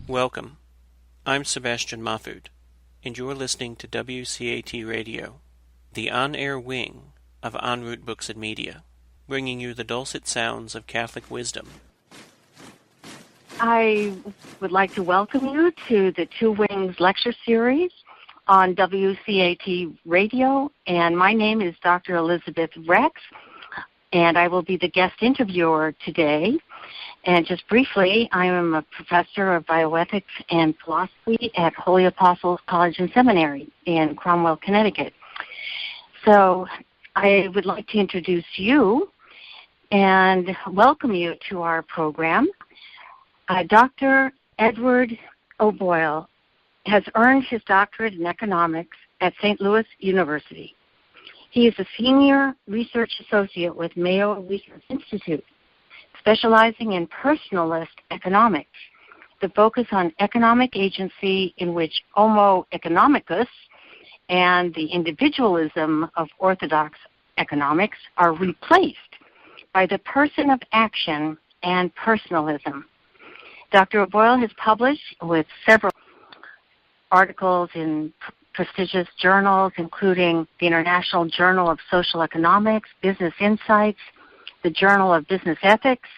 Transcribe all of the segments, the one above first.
Welcome. I'm Sebastian Mahfood, and you're listening to WCAT Radio, the on-air wing of En Route Books and Media, bringing you the dulcet sounds of Catholic wisdom. I would like to welcome you to the Two Wings lecture series on WCAT Radio, and my name is Dr. Elizabeth Rex, and I will be the guest interviewer today. And just briefly, I am a professor of bioethics and philosophy at Holy Apostles College and Seminary in Cromwell, Connecticut. So I would like to introduce you and welcome you to our program. Dr. Ed OBoyle has earned his doctorate in economics at St. Louis University. He is a senior research associate with Mayo Research Institute, specializing in personalist economics, the focus on economic agency in which homo economicus and the individualism of orthodox economics are replaced by the person of action and personalism. Dr. OBoyle has published with several articles in prestigious journals, including the International Journal of Social Economics, Business Insights, the Journal of Business Ethics,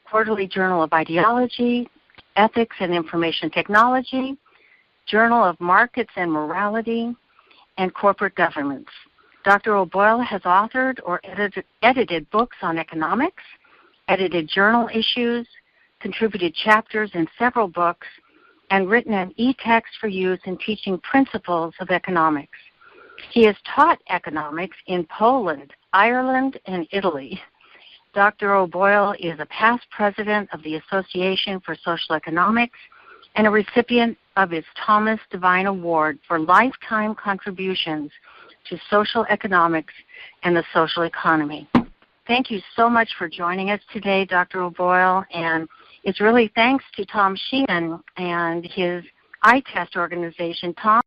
Quarterly Journal of Ideology, Ethics and Information Technology, Journal of Markets and Morality, and Corporate Governance. Dr. OBoyle has authored or edited books on economics, edited journal issues, contributed chapters in several books, and written an e-text for use in teaching principles of economics. He has taught economics in Poland, Ireland, and Italy. Dr. OBoyle is a past president of the Association for Social Economics and a recipient of his Thomas Devine Award for lifetime contributions to social economics and the social economy. Thank you so much for joining us today, Dr. OBoyle, and it's really thanks to Tom Sheahen and his ITEST organization. Tom?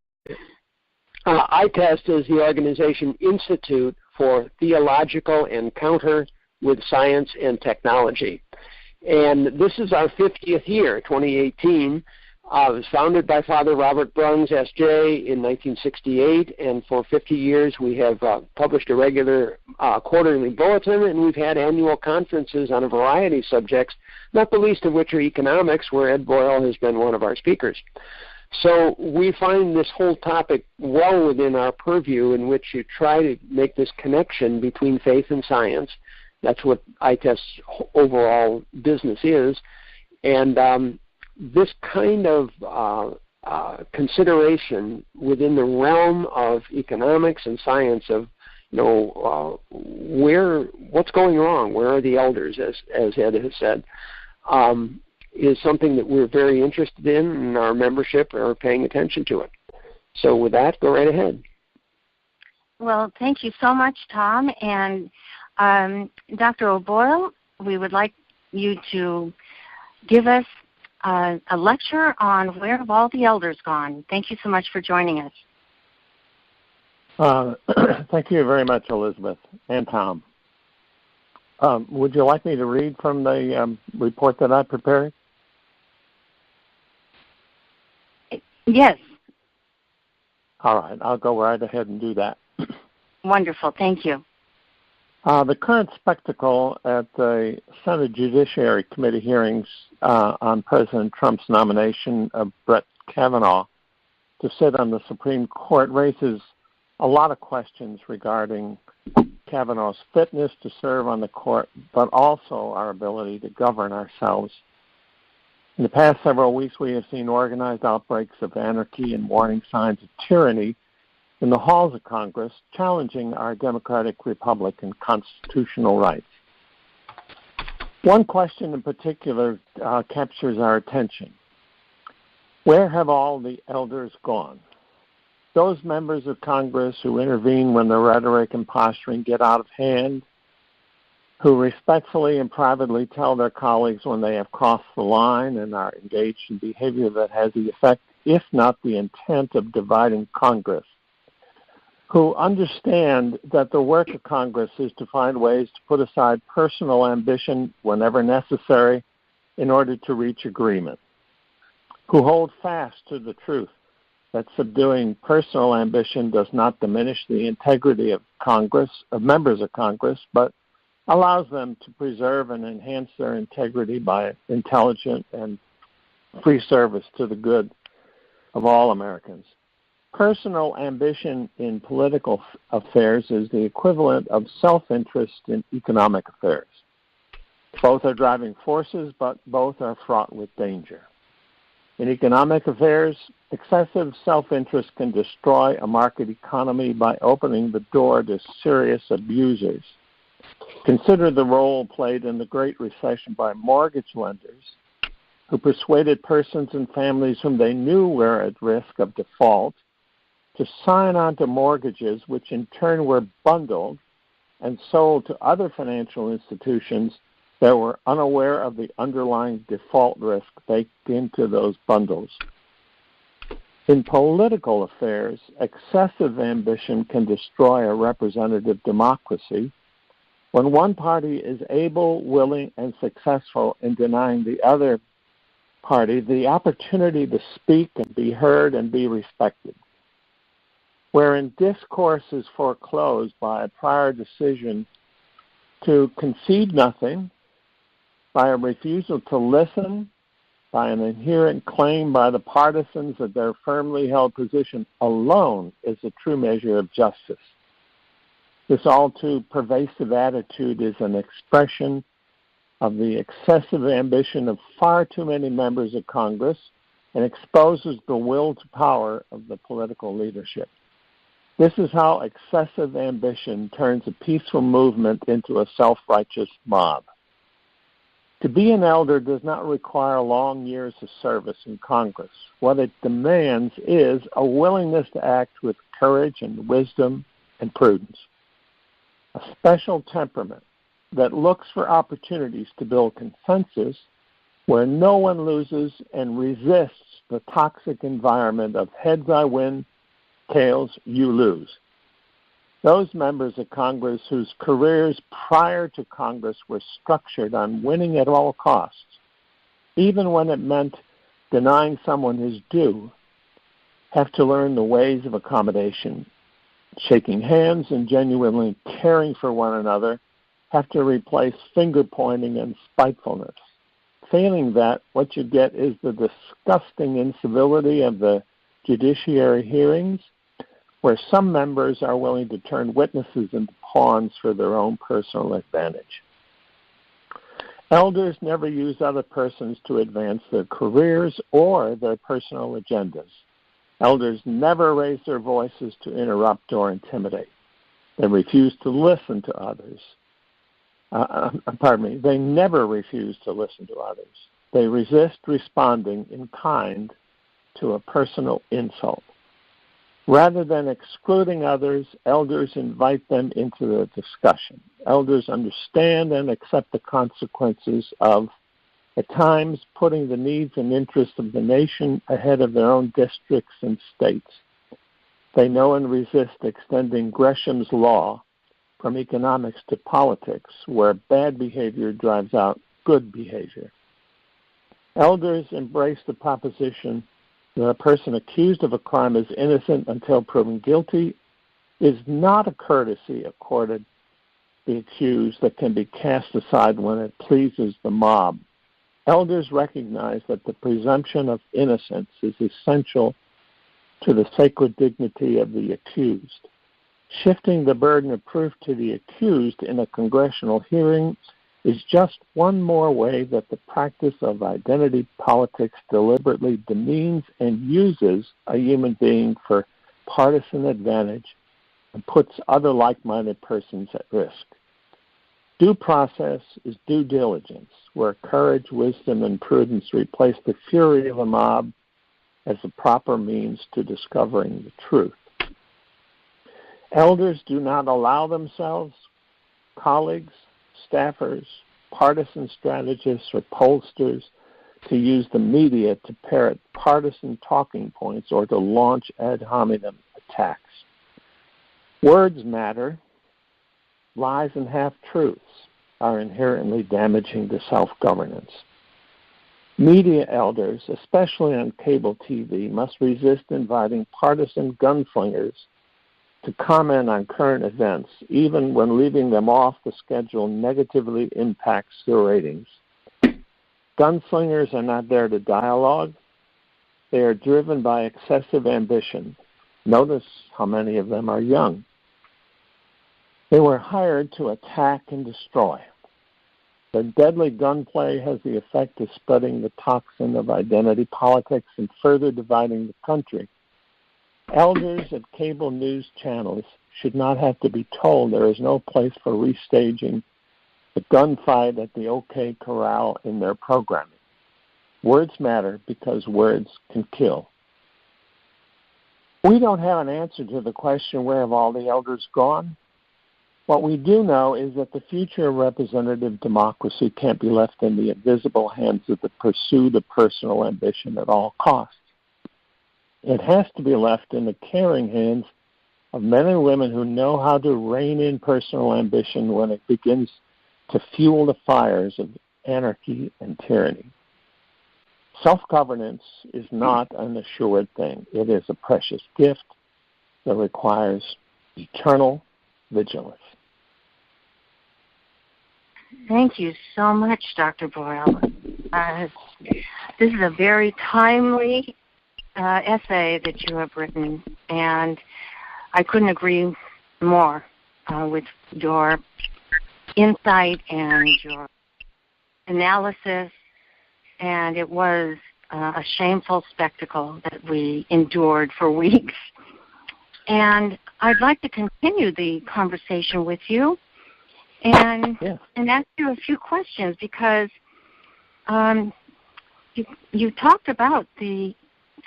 ITEST is the organization Institute for Theological Encounter with Science and Technology. And this is our 50th year, 2018. It was founded by Father Robert Brungs, S.J., in 1968, and for 50 years we have published a regular quarterly bulletin, and we've had annual conferences on a variety of subjects, not the least of which are economics, where Ed Boyle has been one of our speakers. So we find this whole topic well within our purview, in which you try to make this connection between faith and science. That's what ITEST's overall business is. And this kind of consideration within the realm of economics and science of, what's going wrong, where are the elders, as Ed has said, is something that we're very interested in, and our membership are paying attention to it. So with that, go right ahead. Well, thank you so much, Tom. And Dr. OBoyle, we would like you to give us a lecture on where have all the elders gone. Thank you so much for joining us. Thank you very much, Elizabeth and Tom. Would you like me to read from the report that I prepared? Yes. All right, I'll go right ahead and do that. Wonderful, thank you. The current spectacle at the Senate Judiciary Committee hearings on President Trump's nomination of Brett Kavanaugh to sit on the Supreme Court raises a lot of questions regarding Kavanaugh's fitness to serve on the court, but also our ability to govern ourselves. In the past several weeks, we have seen organized outbreaks of anarchy and warning signs of tyranny in the halls of Congress, challenging our democratic republic and constitutional rights. One question in particular captures our attention. Where have all the elders gone? Those members of Congress who intervene when the rhetoric and posturing get out of hand, who respectfully and privately tell their colleagues when they have crossed the line and are engaged in behavior that has the effect, if not the intent, of dividing Congress, who understand that the work of Congress is to find ways to put aside personal ambition whenever necessary in order to reach agreement. who hold fast to the truth that subduing personal ambition does not diminish the integrity of Congress, of members of Congress, but allows them to preserve and enhance their integrity by intelligent and free service to the good of all Americans. Personal ambition in political affairs is the equivalent of self-interest in economic affairs. Both are driving forces, but both are fraught with danger. In economic affairs, excessive self-interest can destroy a market economy by opening the door to serious abusers. Consider the role played in the Great Recession by mortgage lenders who persuaded persons and families whom they knew were at risk of default to sign on to mortgages, which in turn were bundled and sold to other financial institutions that were unaware of the underlying default risk baked into those bundles. In political affairs, excessive ambition can destroy a representative democracy when one party is able, willing, and successful in denying the other party the opportunity to speak and be heard and be respected. Wherein discourse is foreclosed by a prior decision to concede nothing, by a refusal to listen, by an inherent claim by the partisans that their firmly held position alone is a true measure of justice. This all too pervasive attitude is an expression of the excessive ambition of far too many members of Congress and exposes the will to power of the political leadership. This is how excessive ambition turns a peaceful movement into a self-righteous mob. To be an elder does not require long years of service in Congress. What it demands is a willingness to act with courage and wisdom and prudence, a special temperament that looks for opportunities to build consensus where no one loses and resists the toxic environment of heads I win, tails you lose. Those members of Congress whose careers prior to Congress were structured on winning at all costs, even when it meant denying someone his due, have to learn the ways of accommodation. Shaking hands and genuinely caring for one another have to replace finger-pointing and spitefulness. Failing that, what you get is the disgusting incivility of the judiciary hearings, where some members are willing to turn witnesses into pawns for their own personal advantage. Elders never use other persons to advance their careers or their personal agendas. Elders never raise their voices to interrupt or intimidate. They refuse to listen to others. They never refuse to listen to others. They resist responding in kind to a personal insult. Rather than excluding others, elders invite them into the discussion. Elders understand and accept the consequences of, at times, putting the needs and interests of the nation ahead of their own districts and states. They know and resist extending Gresham's law from economics to politics, where bad behavior drives out good behavior. Elders embrace the proposition that a person accused of a crime is innocent until proven guilty is not a courtesy accorded the accused that can be cast aside when it pleases the mob. Elders recognize that the presumption of innocence is essential to the sacred dignity of the accused. Shifting the burden of proof to the accused in a congressional hearing is just one more way that the practice of identity politics deliberately demeans and uses a human being for partisan advantage and puts other like-minded persons at risk. Due process is due diligence, where courage, wisdom, and prudence replace the fury of a mob as the proper means to discovering the truth. Elders do not allow themselves, colleagues, staffers, partisan strategists, or pollsters to use the media to parrot partisan talking points or to launch ad hominem attacks. Words matter. Lies and half-truths are inherently damaging to self-governance. Media elders, especially on cable TV, must resist inviting partisan gunslingers to comment on current events, even when leaving them off the schedule negatively impacts their ratings. Gunslingers are not there to dialogue. They are driven by excessive ambition. Notice how many of them are young. They were hired to attack and destroy. Their deadly gunplay has the effect of spreading the toxin of identity politics and further dividing the country. Elders at cable news channels should not have to be told there is no place for restaging the gunfight at the OK Corral in their programming. Words matter because words can kill. We don't have an answer to the question, where have all the elders gone? What we do know is that the future of representative democracy can't be left in the invisible hands of the pursuit of personal ambition at all costs. It has to be left in the caring hands of men and women who know how to rein in personal ambition when it begins to fuel the fires of anarchy and tyranny. Self-governance is not an assured thing. It is a precious gift that requires eternal vigilance. Thank you so much, Dr. Boyle. This is a very timely essay that you have written, and I couldn't agree more with your insight and your analysis, and it was a shameful spectacle that we endured for weeks. And I'd like to continue the conversation with you and ask you a few questions, because you talked about the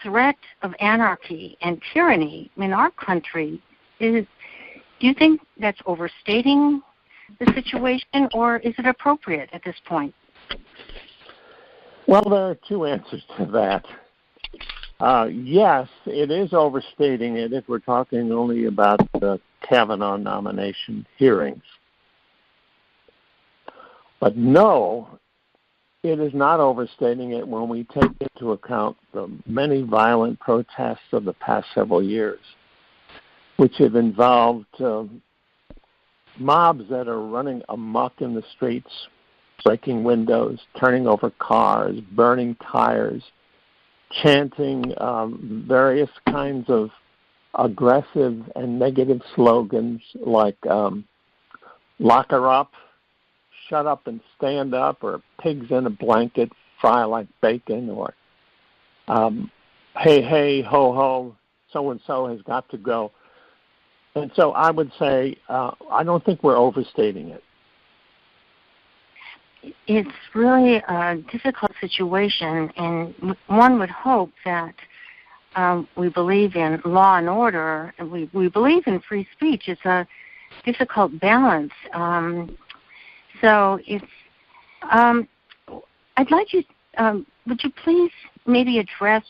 threat of anarchy and tyranny in our country. Do you think that's overstating the situation, or is it appropriate at this point? Well, there are two answers to that. Yes, it is overstating it if we're talking only about the Kavanaugh nomination hearings. But no, it is not overstating it when we take into account the many violent protests of the past several years, which have involved mobs that are running amok in the streets, breaking windows, turning over cars, burning tires, chanting various kinds of aggressive and negative slogans like lock her up, shut up and stand up, or pigs in a blanket, fry like bacon, or hey, hey, ho, ho, so-and-so has got to go. And so I would say I don't think we're overstating it. It's really a difficult situation, and one would hope that we believe in law and order, and we believe in free speech. It's a difficult balance. So it's. I'd like you. Would you please maybe address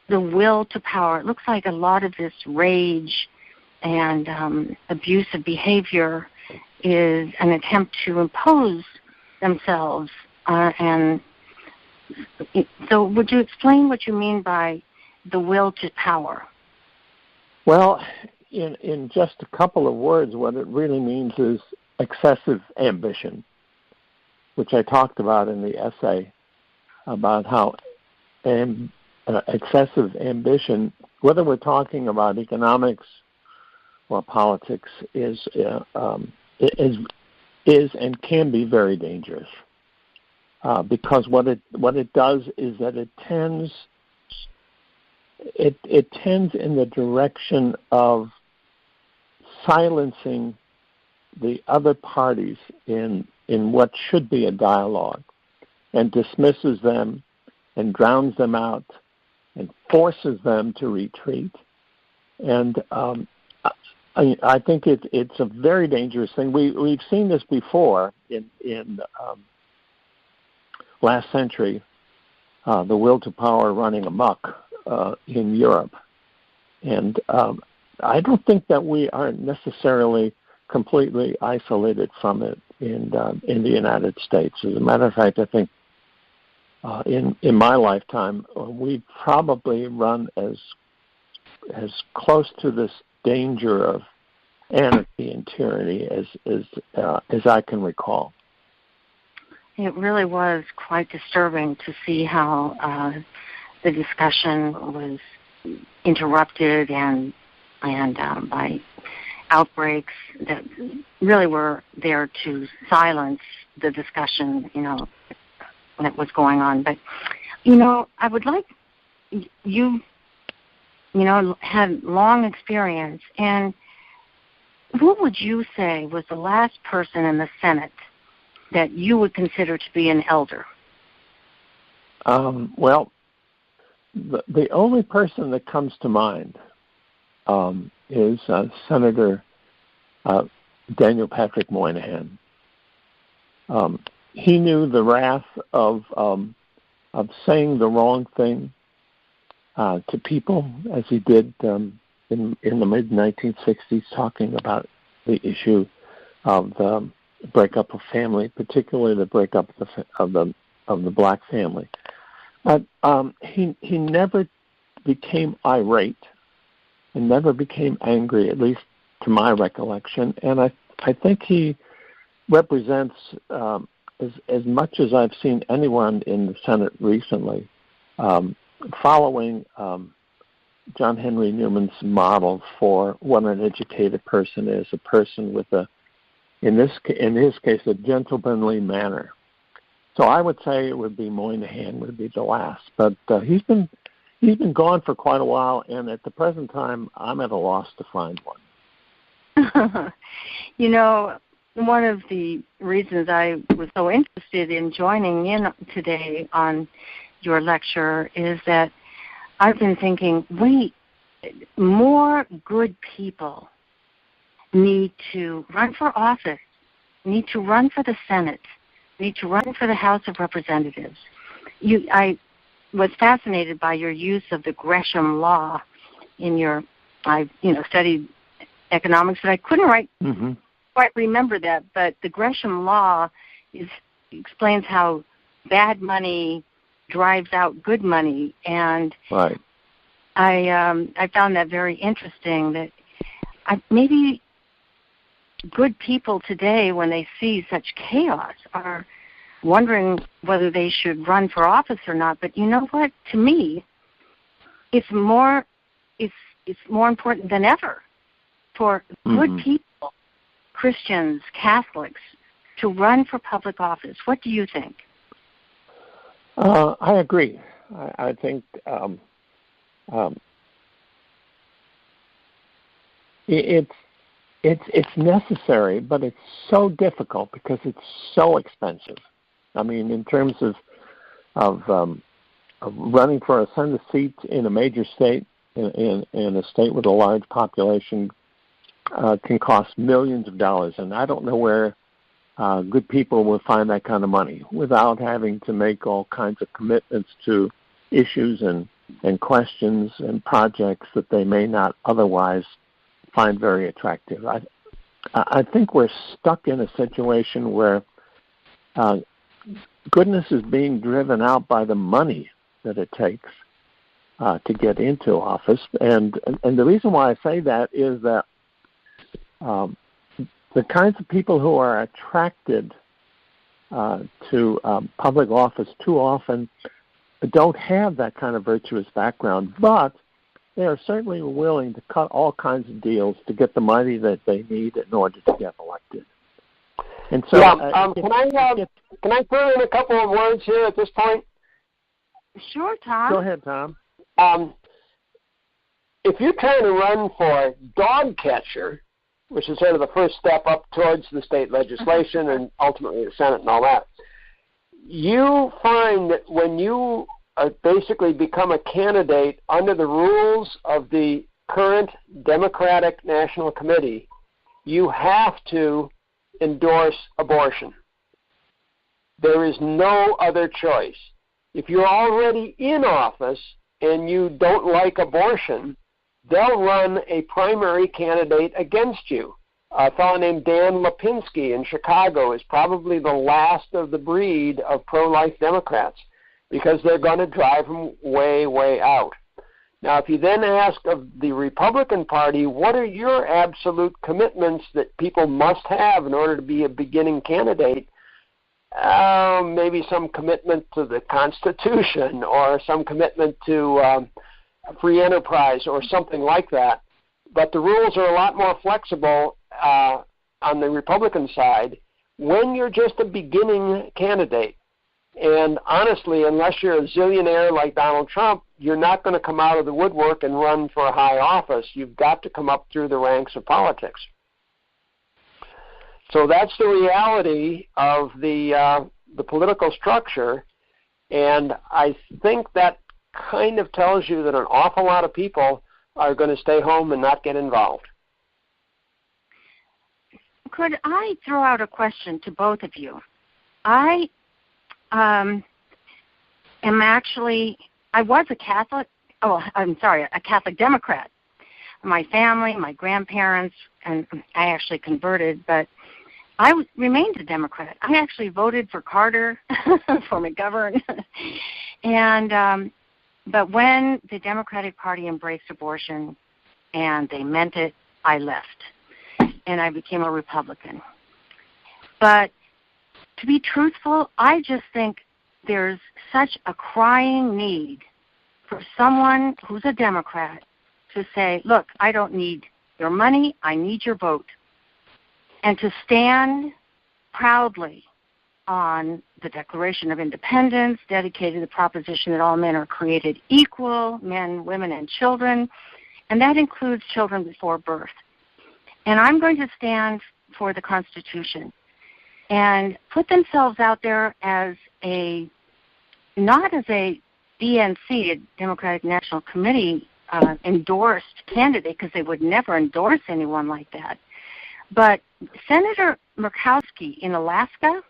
the will to power? It looks like a lot of this rage and abusive behavior is an attempt to impose themselves. And so would you explain what you mean by the will to power? Well, in just a couple of words, what it really means is excessive ambition, which I talked about in the essay about how excessive ambition, whether we're talking about economics or politics, is and can be very dangerous, because what it does is that it tends in the direction of silencing the other parties in what should be a dialogue, and dismisses them and drowns them out and forces them to retreat. And I think it's a very dangerous thing. We've seen this before in last century, the will to power running amok in Europe. And I don't think that we are necessarily completely isolated from it in the United States. As a matter of fact, I think in my lifetime, we've probably run as close to this danger of anarchy and tyranny as I can recall. It really was quite disturbing to see how the discussion was interrupted and by outbreaks that really were there to silence the discussion, that was going on. But, I would like you had long experience, and what would you say was the last person in the Senate that you would consider to be an elder? Well, the only person that comes to mind is Senator Daniel Patrick Moynihan. He knew the wrath of saying the wrong thing to people, as he did in the mid-1960s, talking about the issue of the breakup of family, particularly the breakup of the black family. But he never became irate and never became angry, at least to my recollection. And I think he represents, as much as I've seen anyone in the Senate recently, following John Henry Newman's model for what an educated person is, a person with in his case, a gentlemanly manner. So I would say it would be Moynihan would be the last, but he's been gone for quite a while, and at the present time, I'm at a loss to find one. One of the reasons I was so interested in joining in today on your lecture is that I've been thinking, more good people need to run for office, need to run for the Senate, need to run for the House of Representatives. I was fascinated by your use of the Gresham law I studied economics, but I couldn't quite remember that. But the Gresham law explains how bad money drives out good money, and right. I found that very interesting. That maybe good people today, when they see such chaos, are wondering whether they should run for office or not. But you know what? To me, it's more important than ever for good people, Christians, Catholics, to run for public office. What do you think? I agree. I think it's necessary, but it's so difficult because it's so expensive. I mean, in terms of running for a Senate seat in a major state, in a state with a large population, can cost millions of dollars, and I don't know where good people will find that kind of money without having to make all kinds of commitments to issues and questions and projects that they may not otherwise find very attractive. I think we're stuck in a situation where goodness is being driven out by the money that it takes to get into office. And the reason why I say that is that the kinds of people who are attracted to public office too often don't have that kind of virtuous background, but they are certainly willing to cut all kinds of deals to get the money that they need in order to get elected. And so, can I throw in a couple of words here at this point? Sure, Tom. Go ahead, Tom. If you're trying to run for dog catcher, which is sort of the first step up towards the state legislation and ultimately the Senate and all that, you find that when you basically become a candidate under the rules of the current Democratic National Committee, you have to endorse abortion. There is no other choice. If you're already in office and you don't like abortion, they'll run a primary candidate against you. A fellow named Dan Lipinski in Chicago is probably the last of the breed of pro-life Democrats, because they're going to drive them way, way out. Now, if you then ask of the Republican Party, what are your absolute commitments that people must have in order to be a beginning candidate? Maybe some commitment to the Constitution or some commitment to free enterprise or something like that. But the rules are a lot more flexible on the Republican side when you're just a beginning candidate. And honestly, unless you're a zillionaire like Donald Trump, you're not going to come out of the woodwork and run for a high office. You've got to come up through the ranks of politics. So that's the reality of the political structure, and I think that kind of tells you that an awful lot of people are going to stay home and not get involved. Could I throw out a question to both of you? I was a Catholic, a Catholic Democrat. My family, my grandparents, and I actually converted, but I remained a Democrat. I actually voted for Carter, for McGovern. And but when the Democratic Party embraced abortion and they meant it, I left. And I became a Republican. But to be truthful, I just think there's such a crying need for someone who's a Democrat to say, look, I don't need your money, I need your vote. And to stand proudly on the Declaration of Independence, dedicated to the proposition that all men are created equal, men, women, and children, and that includes children before birth. And I'm going to stand for the Constitution and put themselves out there as not as a DNC, a Democratic National Committee, endorsed candidate, because they would never endorse anyone like that. But Senator Murkowski in Alaska,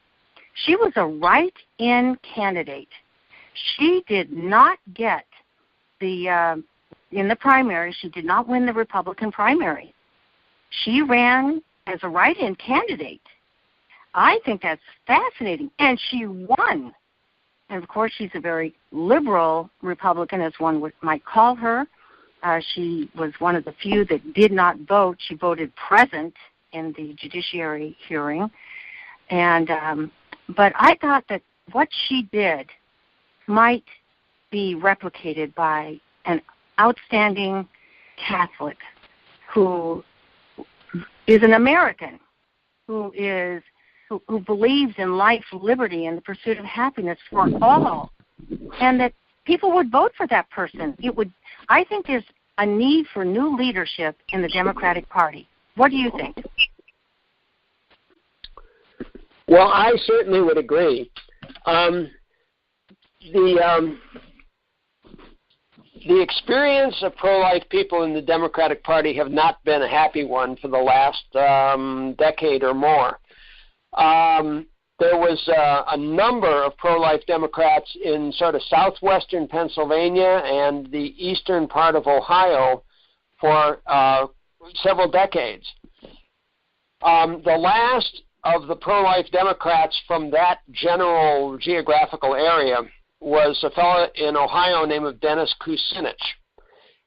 she was a write-in candidate. She did not get in the primary, she did not win the Republican primary. She ran as a write-in candidate. I think that's fascinating. And she won. And, of course, she's a very liberal Republican, as one might call her. She was one of the few that did not vote. She voted present in the judiciary hearing. And but I thought that what she did might be replicated by an outstanding Catholic who is an American, who believes in life, liberty, and the pursuit of happiness for all, and that people would vote for that person. I think there's a need for new leadership in the Democratic Party. What do you think? Well, I certainly would agree. The experience of pro-life people in the Democratic Party have not been a happy one for the last decade or more. There was a number of pro-life Democrats in sort of southwestern Pennsylvania and the eastern part of Ohio for several decades. The last of the pro-life Democrats from that general geographical area was a fellow in Ohio named Dennis Kucinich.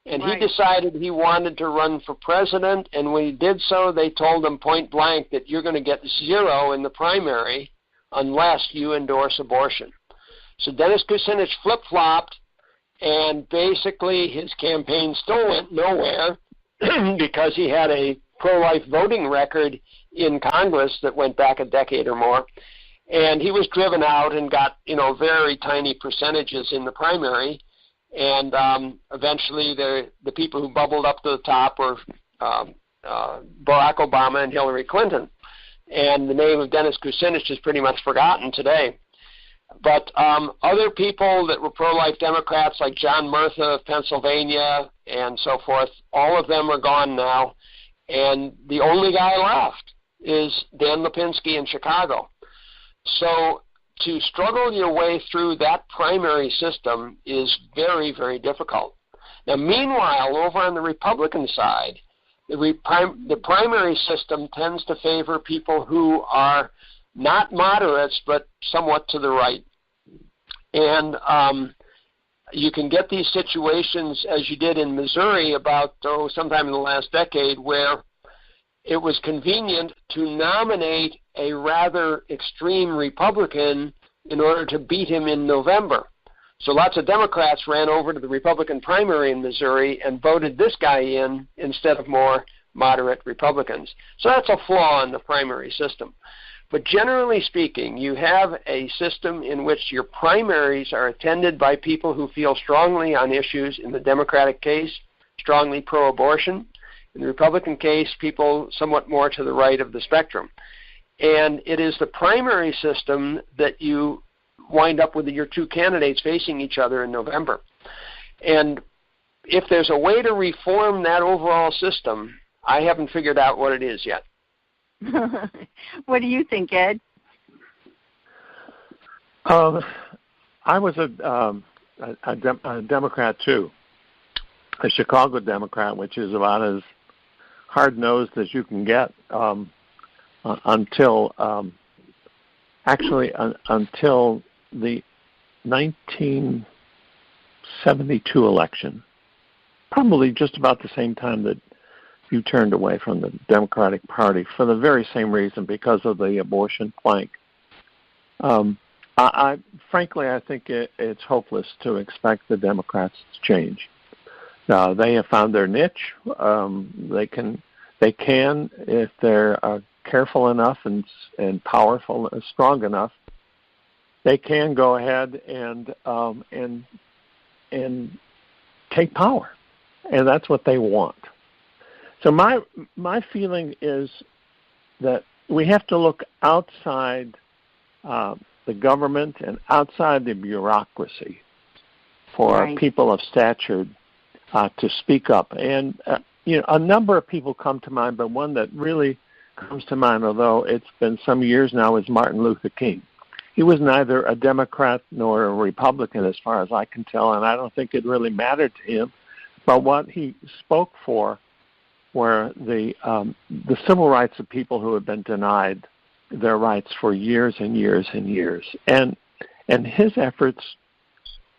And He decided he wanted to run for president, and when he did so, they told him point blank that you're going to get 0 in the primary unless you endorse abortion. So Dennis Kucinich flip-flopped, and basically his campaign still went nowhere because he had a pro-life voting record in Congress that went back a decade or more. And he was driven out and got, very tiny percentages in the primary. And eventually the people who bubbled up to the top were Barack Obama and Hillary Clinton. And the name of Dennis Kucinich is pretty much forgotten today. But other people that were pro-life Democrats, like John Murtha of Pennsylvania and so forth, all of them are gone now. And the only guy left is Dan Lipinski in Chicago. So to struggle your way through that primary system is very, very difficult. Now, meanwhile, over on the Republican side, the primary system tends to favor people who are not moderates but somewhat to the right. And you can get these situations, as you did in Missouri about sometime in the last decade, where it was convenient to nominate a rather extreme Republican in order to beat him in November. So lots of Democrats ran over to the Republican primary in Missouri and voted this guy in instead of more moderate Republicans. So that's a flaw in the primary system. But generally speaking, you have a system in which your primaries are attended by people who feel strongly on issues, in the Democratic case, strongly pro-abortion. In the Republican case, people somewhat more to the right of the spectrum. And it is the primary system that you wind up with your two candidates facing each other in November. And if there's a way to reform that overall system, I haven't figured out what it is yet. What do you think, Ed? I was a Democrat too, a Chicago Democrat, which is about as hard-nosed as you can get until the 1972 election, probably just about the same time that you turned away from the Democratic Party for the very same reason, because of the abortion flank. Frankly, I think it's hopeless to expect the Democrats to change. They have found their niche. They can, if they're careful enough and powerful and strong enough, they can go ahead and take power, and that's what they want. So my feeling is that we have to look outside the government and outside the bureaucracy for people of stature to speak up. And a number of people come to mind, but one that really comes to mind, although it's been some years now, is Martin Luther King. He was neither a Democrat nor a Republican, as far as I can tell, and I don't think it really mattered to him. But what he spoke for were the civil rights of people who had been denied their rights for years and years and years. And his efforts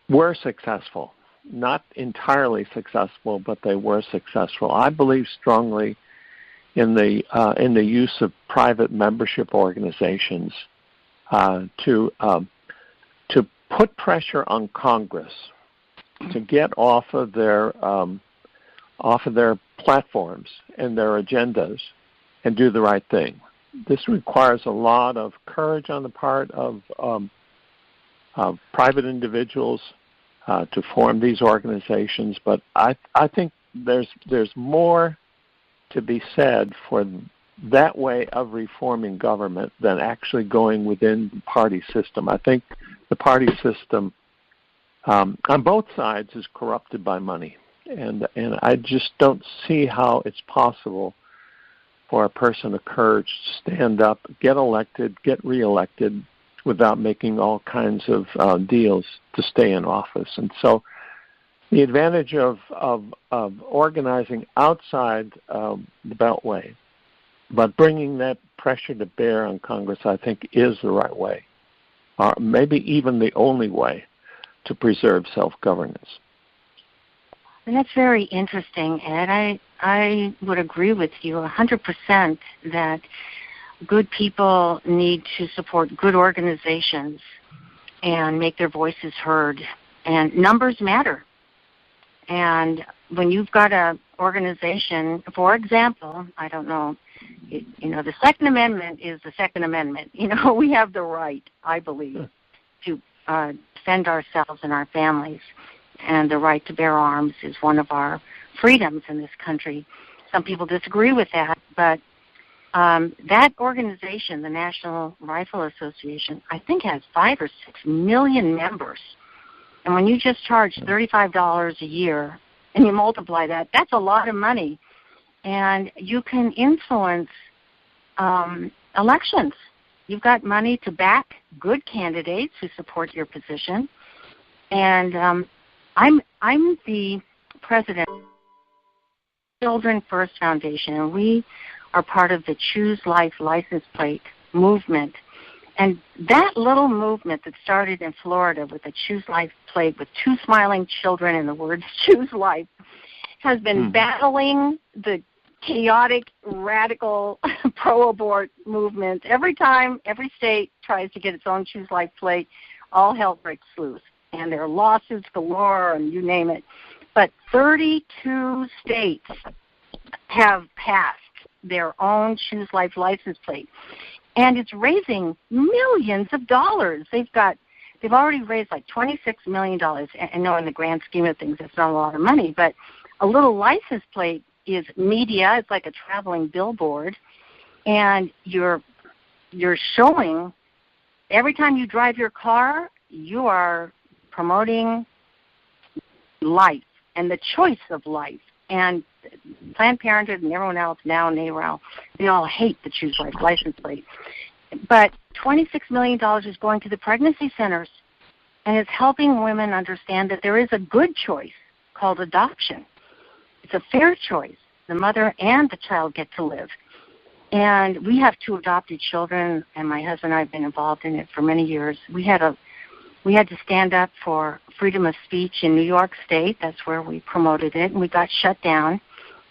were successful. Not entirely successful, but they were successful. I believe strongly in the use of private membership organizations to put pressure on Congress to get off of their platforms and their agendas and do the right thing. This requires a lot of courage on the part of private individuals to form these organizations, but I think there's more to be said for that way of reforming government than actually going within the party system. I think the party system on both sides is corrupted by money, and I just don't see how it's possible for a person of courage to stand up, get elected, get reelected, without making all kinds of deals to stay in office. And so the advantage of organizing outside the Beltway, but bringing that pressure to bear on Congress, I think, is the right way, or maybe even the only way to preserve self-governance. And that's very interesting, Ed. I would agree with you 100% that good people need to support good organizations and make their voices heard. And numbers matter. And when you've got an organization, for example, I don't know, the Second Amendment is the Second Amendment. We have the right, I believe, to defend ourselves and our families. And the right to bear arms is one of our freedoms in this country. Some people disagree with that, but that organization, the National Rifle Association, I think has 5 or 6 million members. And when you just charge $35 a year and you multiply that, that's a lot of money. And you can influence elections. You've got money to back good candidates who support your position. And I'm the president of the Children First Foundation, and we are part of the Choose Life license plate movement. And that little movement that started in Florida with the Choose Life plate with 2 smiling children and the words Choose Life has been battling the chaotic, radical pro-abort movement. Every time every state tries to get its own Choose Life plate, all hell breaks loose. And there are lawsuits galore and you name it. But 32 states have passed their own Choose Life license plate. And it's raising millions of dollars. They've already raised like $26 million. I know in the grand scheme of things it's not a lot of money, but a little license plate is media. It's like a traveling billboard. And you're showing, every time you drive your car, you are promoting life and the choice of life. And Planned Parenthood and everyone else now, NARAL, they all hate the Choose Life license plate. But $26 million is going to the pregnancy centers, and it's helping women understand that there is a good choice called adoption. It's a fair choice. The mother and the child get to live. And we have 2 adopted children, and my husband and I have been involved in it for many years. We had to stand up for freedom of speech in New York State. That's where we promoted it, and we got shut down.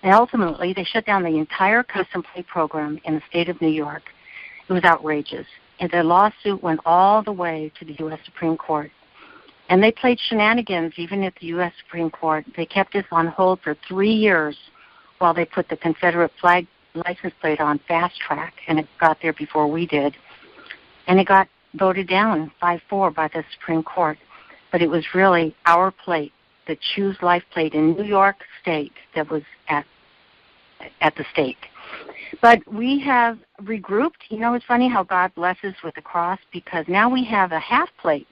And ultimately, they shut down the entire custom plate program in the state of New York. It was outrageous. And the lawsuit went all the way to the U.S. Supreme Court. And they played shenanigans even at the U.S. Supreme Court. They kept us on hold for 3 years while they put the Confederate flag license plate on fast track, and it got there before we did. And it got voted down 5-4 by the Supreme Court. But it was really our plate, the Choose Life plate in New York State, that was at the stake. But we have regrouped. You know, it's funny how God blesses with the cross, because now we have a half plate.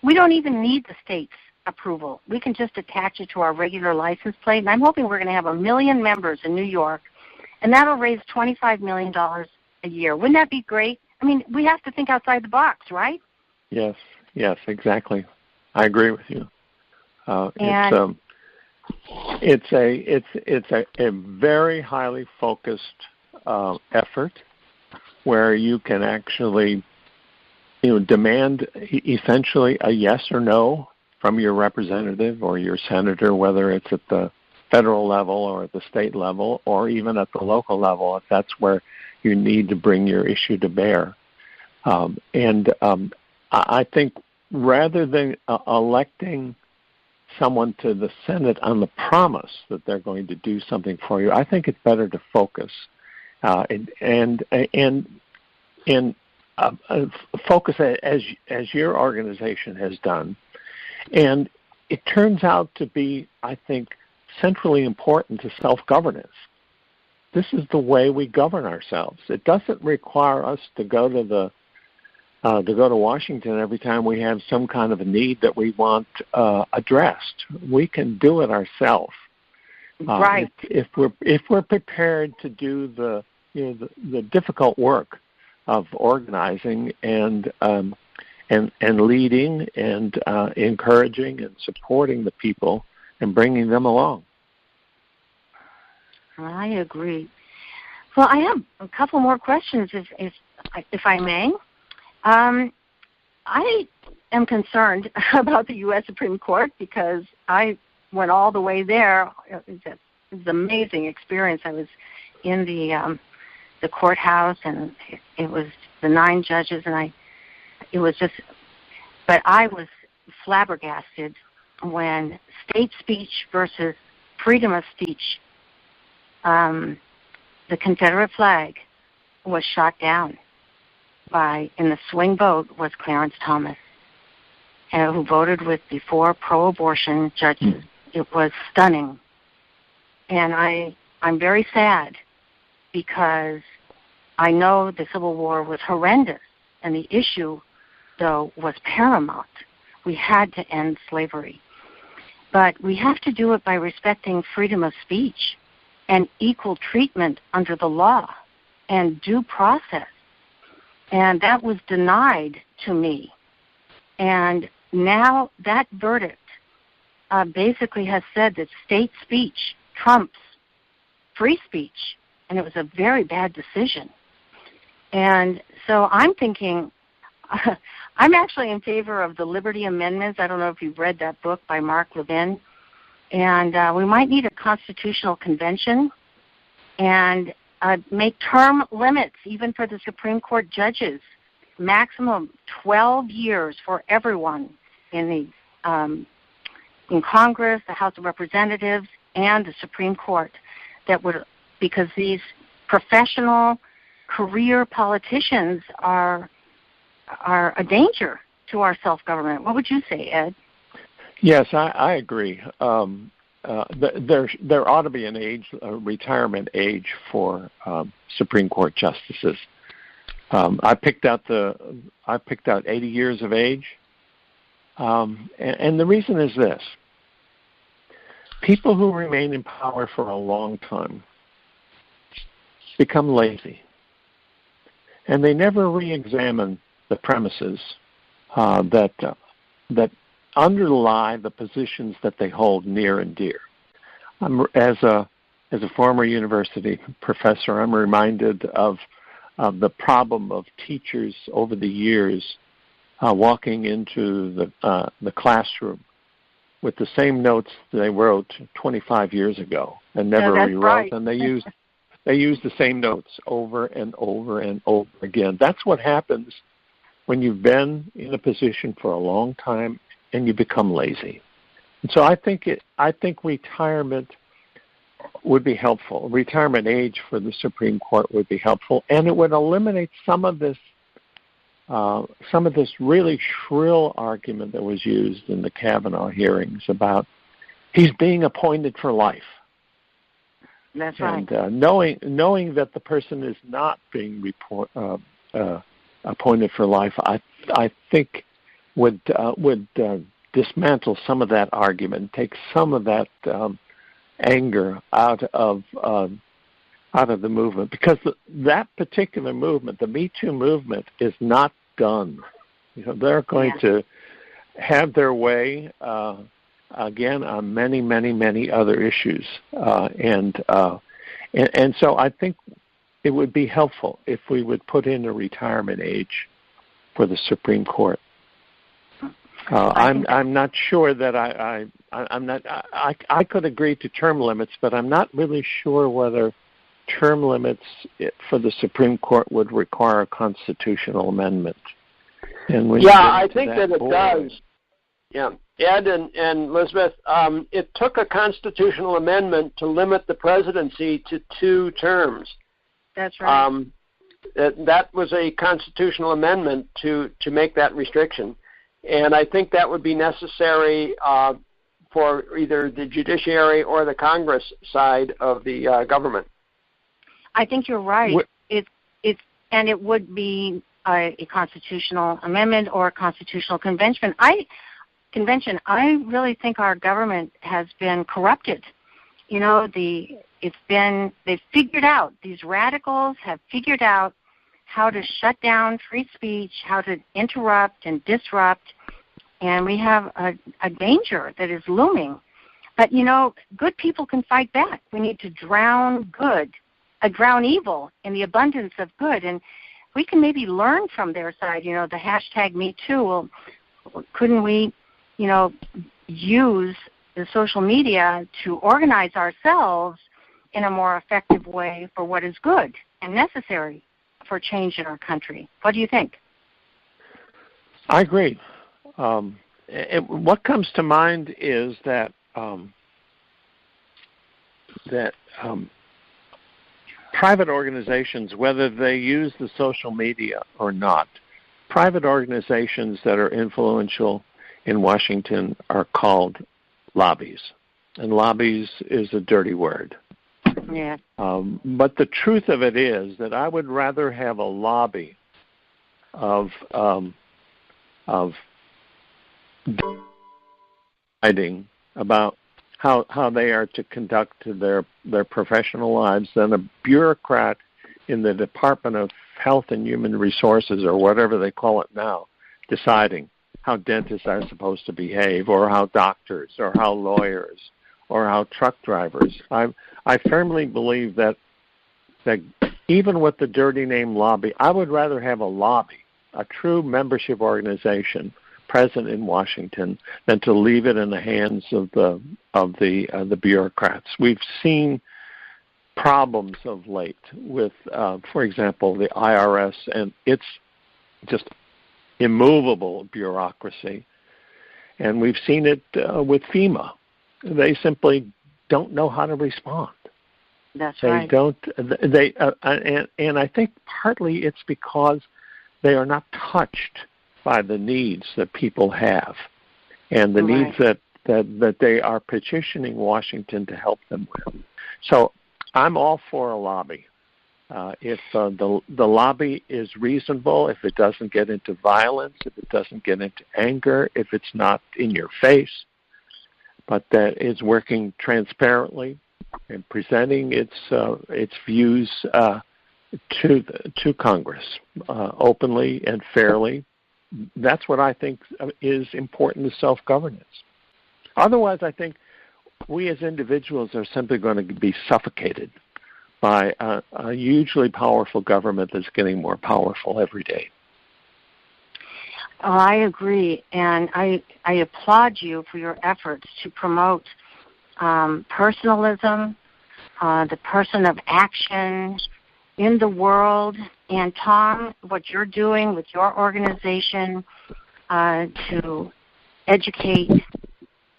We don't even need the state's approval. We can just attach it to our regular license plate, and I'm hoping we're going to have 1 million members in New York, and that'll raise $25 million a year. Wouldn't that be great? I mean, we have to think outside the box, right? Yes, exactly. I agree with you. It's a very highly focused effort where you can actually, demand essentially a yes or no from your representative or your senator, whether it's at the federal level or at the state level or even at the local level, if that's where you need to bring your issue to bear. I think rather than electing someone to the Senate on the promise that they're going to do something for you, I think it's better to focus and focus as your organization has done. And it turns out to be, I think, centrally important to self-governance. This is the way we govern ourselves. It doesn't require us to go to Washington every time we have some kind of a need that we want addressed. We can do it ourselves. Right. If we're prepared to do the difficult work of organizing and leading and encouraging and supporting the people and bringing them along. I agree. Well, I have a couple more questions, if I may. I am concerned about the U.S. Supreme Court because I went all the way there. It was an amazing experience. I was in the courthouse, and it was the 9 judges, and but I was flabbergasted when state speech versus freedom of speech, the Confederate flag was shot down in the swing vote was Clarence Thomas, who voted with the 4 pro-abortion judges. It was stunning. And I'm very sad because I know the Civil War was horrendous, and the issue, though, was paramount. We had to end slavery. But we have to do it by respecting freedom of speech and equal treatment under the law and due process. And that was denied to me. And now that verdict basically has said that state speech trumps free speech, and it was a very bad decision. And so I'm thinking I'm actually in favor of the Liberty Amendments. I don't know if you've read that book by Mark Levin. And we might need a constitutional convention and make term limits even for the Supreme Court judges, maximum 12 years for everyone in Congress, the House of Representatives, and the Supreme Court. Because these professional career politicians are a danger to our self-government. What would you say, Ed? Yes, I agree. There ought to be a retirement age for Supreme Court justices. I picked out 80 years of age, and the reason is this: people who remain in power for a long time become lazy, and they never re-examine the premises that underlie the positions that they hold near and dear. As a former university professor, I'm reminded of the problem of teachers over the years walking into the classroom with the same notes they wrote 25 years ago and never rewrote, right. And they use the same notes over and over and over again. That's what happens when you've been in a position for a long time and you become lazy. And so I think retirement would be helpful. Retirement age for the Supreme Court would be helpful, and it would eliminate some of this really shrill argument that was used in the Kavanaugh hearings about he's being appointed for life. That's right. And knowing that the person is not being appointed for life, I think would dismantle some of that argument, take some of that anger out of the movement, because that particular movement, the Me Too movement, is not done. They're going to have their way again on many, many, many other issues, and so I think it would be helpful if we would put in a retirement age for the Supreme Court. I'm not sure that I could agree to term limits, but I'm not really sure whether term limits for the Supreme Court would require a constitutional amendment. And I think that it does. Yeah, Ed and Elizabeth, it took a constitutional amendment to limit the presidency to 2 terms. That's right. That was a constitutional amendment to make that restriction. And I think that would be necessary for either the judiciary or the Congress side of the government. I think you're right. It would be a constitutional amendment or a constitutional convention. I really think our government has been corrupted. These radicals have figured out how to shut down free speech, how to interrupt and disrupt, and we have a danger that is looming. But, good people can fight back. We need to drown evil in the abundance of good, and we can maybe learn from their side, the hashtag #MeToo. Well, couldn't we, use the social media to organize ourselves in a more effective way for what is good and necessary for change in our country? What do you think? I agree. What comes to mind is that private organizations, whether they use the social media or not, private organizations that are influential in Washington are called lobbies. And lobbies is a dirty word. Yeah. But the truth of it is that I would rather have a lobby of deciding about how they are to conduct their professional lives than a bureaucrat in the Department of Health and Human Resources, or whatever they call it now, deciding how dentists are supposed to behave, or how doctors, or how lawyers, or how truck drivers. I firmly believe that even with the dirty name lobby, I would rather have a lobby a true membership organization present in Washington than to leave it in the hands of the bureaucrats. We've seen problems of late with, for example, the IRS and its just immovable bureaucracy, and we've seen it with FEMA. They simply don't know how to respond. That's they right. Don't. And I think partly it's because they are not touched by the needs that people have, and the needs that they are petitioning Washington to help them with. So I'm all for a lobby. If the lobby is reasonable, if it doesn't get into violence, if it doesn't get into anger, if it's not in your face, but that it's working transparently and presenting its views to Congress openly and fairly, that's what I think is important to self-governance. Otherwise, I think we as individuals are simply going to be suffocated by a hugely powerful government that's getting more powerful every day. Oh, I agree, and I applaud you for your efforts to promote personalism, the person of action in the world. And Tom, what you're doing with your organization to educate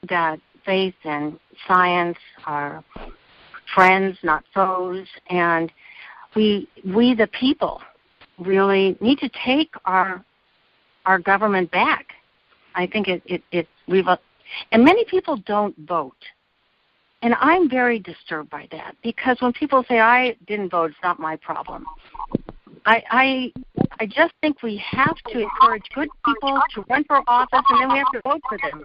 that faith and science are friends, not foes, and we the people really need to take our government back. I think and many people don't vote. And I'm very disturbed by that, because when people say, I didn't vote, it's not my problem. I just think we have to encourage good people to run for office, and then we have to vote for them.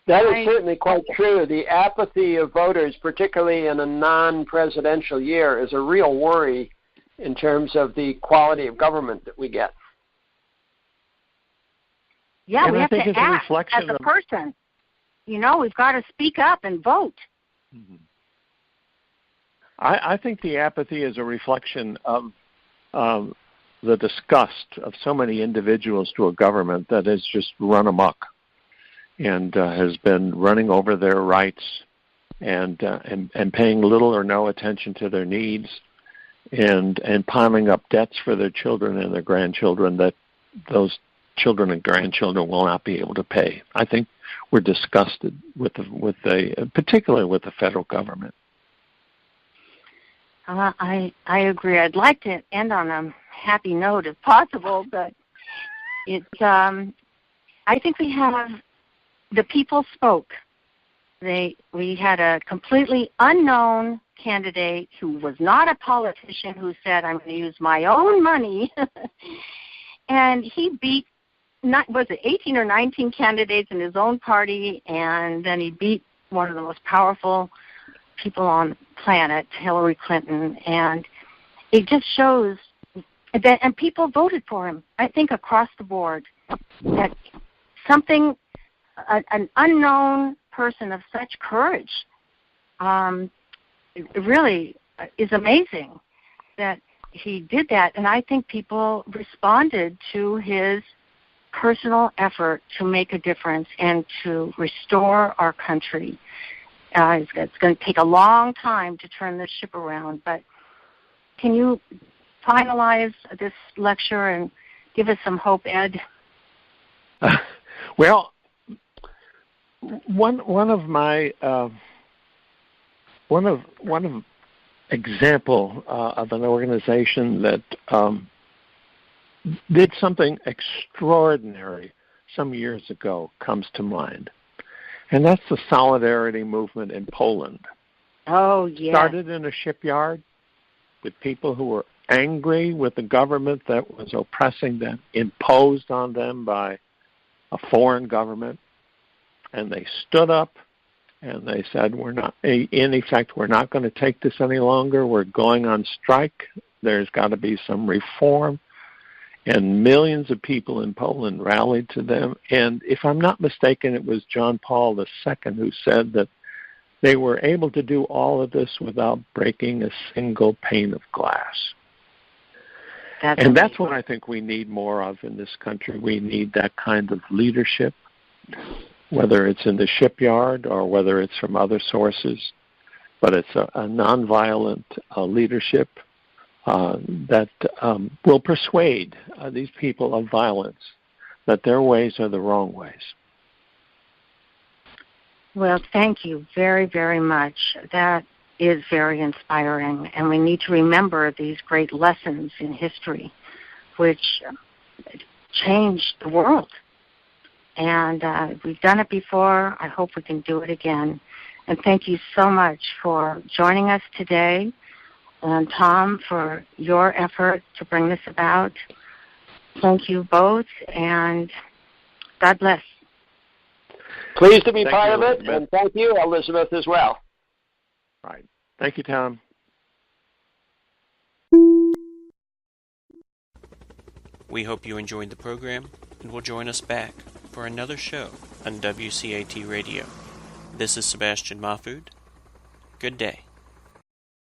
That is certainly quite true. The apathy of voters, particularly in a non-presidential year, is a real worry in terms of the quality of government that we get. Yeah, and we have to act as a person. You know, we've got to speak up and vote. Mm-hmm. I think the apathy is a reflection of the disgust of so many individuals to a government that has just run amok and has been running over their rights and paying little or no attention to their needs and piling up debts for their children and their grandchildren that those children and grandchildren will not be able to pay. I think we're disgusted particularly with the federal government. I agree. I'd like to end on a happy note if possible, but I think the people spoke. We had a completely unknown candidate who was not a politician who said, I'm going to use my own money, and he beat 18 or 19 candidates in his own party, and then he beat one of the most powerful people on the planet, Hillary Clinton, and it just shows that, and people voted for him, I think, across the board, that an unknown person of such courage, it really is amazing that he did that, and I think people responded to his personal effort to make a difference and to restore our country. It's going to take a long time to turn this ship around, but can you finalize this lecture and give us some hope, Ed? Well, one of example of an organization that did something extraordinary some years ago comes to mind. And that's the Solidarity movement in Poland. Oh, yeah. Started in a shipyard with people who were angry with the government that was oppressing them, imposed on them by a foreign government. And they stood up and they said, we're not going to take this any longer. We're going on strike. There's got to be some reform. And millions of people in Poland rallied to them. And if I'm not mistaken, it was John Paul II who said that they were able to do all of this without breaking a single pane of glass. And that's what I think we need more of in this country. We need that kind of leadership, whether it's in the shipyard or whether it's from other sources. But it's a nonviolent leadership that will persuade these people of violence that their ways are the wrong ways. Well, thank you very, very much. That is very inspiring, and we need to remember these great lessons in history which changed the world. And we've done it before. I hope we can do it again. And thank you so much for joining us today, and Tom, for your effort to bring this about. Thank you both, and God bless. Pleased to be part of it, and thank you, Elizabeth, as well. Right. Thank you, Tom. We hope you enjoyed the program and will join us back for another show on WCAT Radio. This is Sebastian Mahfood. Good day.